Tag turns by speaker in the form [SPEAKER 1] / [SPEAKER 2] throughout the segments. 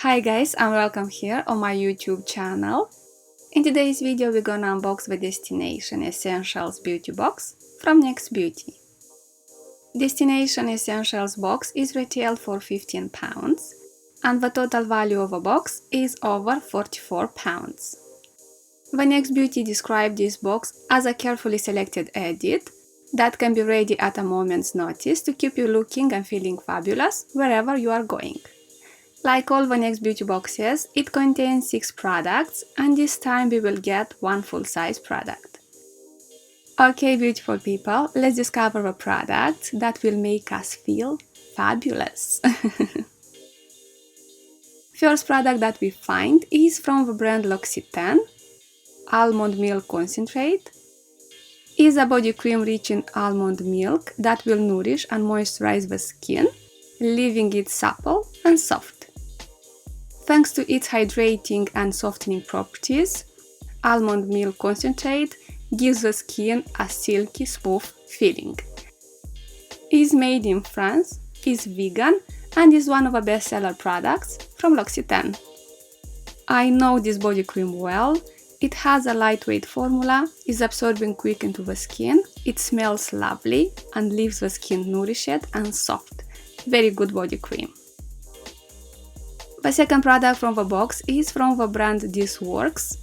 [SPEAKER 1] Hi guys, and welcome here on my YouTube channel. In today's video we're gonna unbox the Destination Essentials Beauty Box from NYX Beauty. Destination Essentials box is retailed for £15 and the total value of a box is over £44. The NYX Beauty described this box as a carefully selected edit that can be ready at a moment's notice to keep you looking and feeling fabulous wherever you are going. Like all the NYX Beauty boxes, it contains 6 products and this time we will get one full-size product. Okay, beautiful people, let's discover the products that will make us feel fabulous. First product that we find is from the brand Loccitane, Almond Milk Concentrate. Is a body cream rich in almond milk that will nourish and moisturize the skin, leaving it supple and soft. Thanks to its hydrating and softening properties, almond milk concentrate gives the skin a silky, smooth feeling. Is made in France, is vegan, and is one of the bestseller products from Loccitane. I know this body cream well. It has a lightweight formula, is absorbing quick into the skin, it smells lovely and leaves the skin nourished and soft. Very good body cream. The second product from the box is from the brand This Works,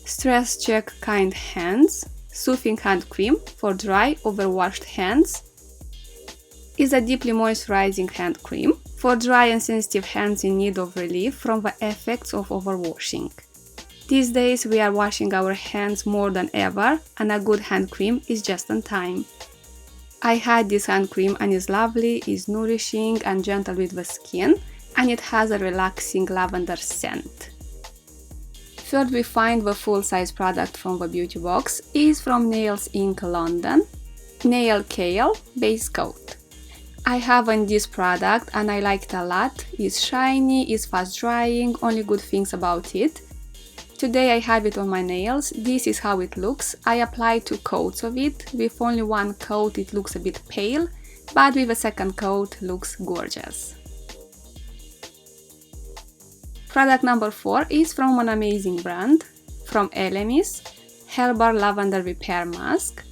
[SPEAKER 1] Stress Check Kind Hands, Soothing Hand Cream for dry, overwashed hands. Is a deeply moisturizing hand cream for dry and sensitive hands in need of relief from the effects of overwashing. These days we are washing our hands more than ever and a good hand cream is just in time. I had this hand cream and it's lovely, is nourishing and gentle with the skin, and it has a relaxing lavender scent. Third, we find the full-size product from the beauty box is from Nails Inc. London, Nail Kale Base Coat. I have on this product and I like it a lot. It's shiny, it's fast drying, only good things about it. Today I have it on my nails. This is how it looks. I applied 2 coats of it. With only 1 coat it looks a bit pale, but with a second coat looks gorgeous. Product number 4 is from an amazing brand, from Elemis, Hellbert Lavender Repair Mask.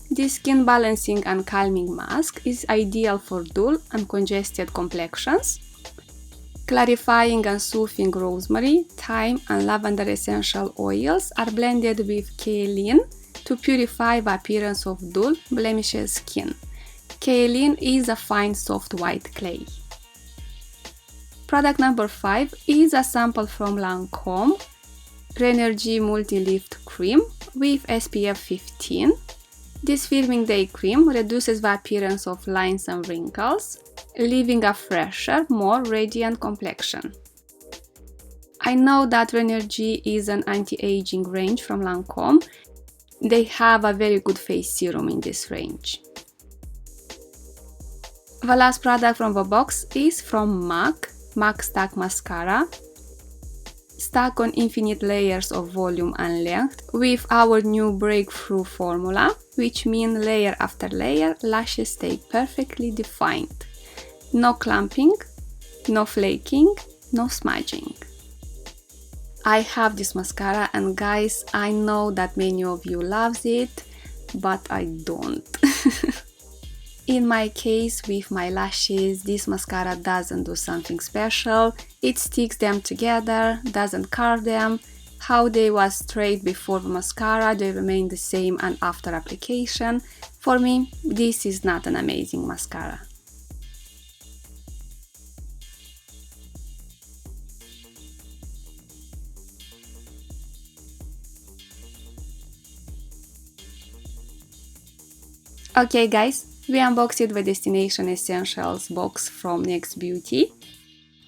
[SPEAKER 1] This skin balancing and calming mask is ideal for dull and congested complexions. Clarifying and soothing rosemary, thyme and lavender essential oils are blended with kaolin to purify the appearance of dull, blemished skin. Kaolin is a fine soft white clay. Product number 5 is a sample from Lancome, Grenergy Multi-Lift Cream with SPF 15. This firming day cream reduces the appearance of lines and wrinkles, leaving a fresher, more radiant complexion. I know that Grenergy is an anti-aging range from Lancome. They have a very good face serum in this range. The last product from the box is from MAC Stack Mascara. Stack on infinite layers of volume and length with our new breakthrough formula, which means layer after layer, lashes stay perfectly defined. No clumping, no flaking, no smudging. I have this mascara and guys, I know that many of you loves it, but I don't. In my case, with my lashes, this mascara doesn't do something special. It sticks them together, doesn't curl them. How they was straight before the mascara, they remain the same and after application. For me, this is not an amazing mascara. Okay guys, we unboxed the Destination Essentials box from NYX Beauty.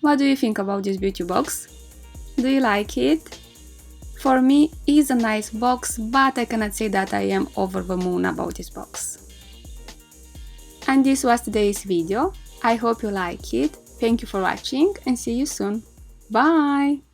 [SPEAKER 1] What do you think about this beauty box? Do you like it? For me, it's a nice box, but I cannot say that I am over the moon about this box. And this was today's video. I hope you like it. Thank you for watching and see you soon. Bye!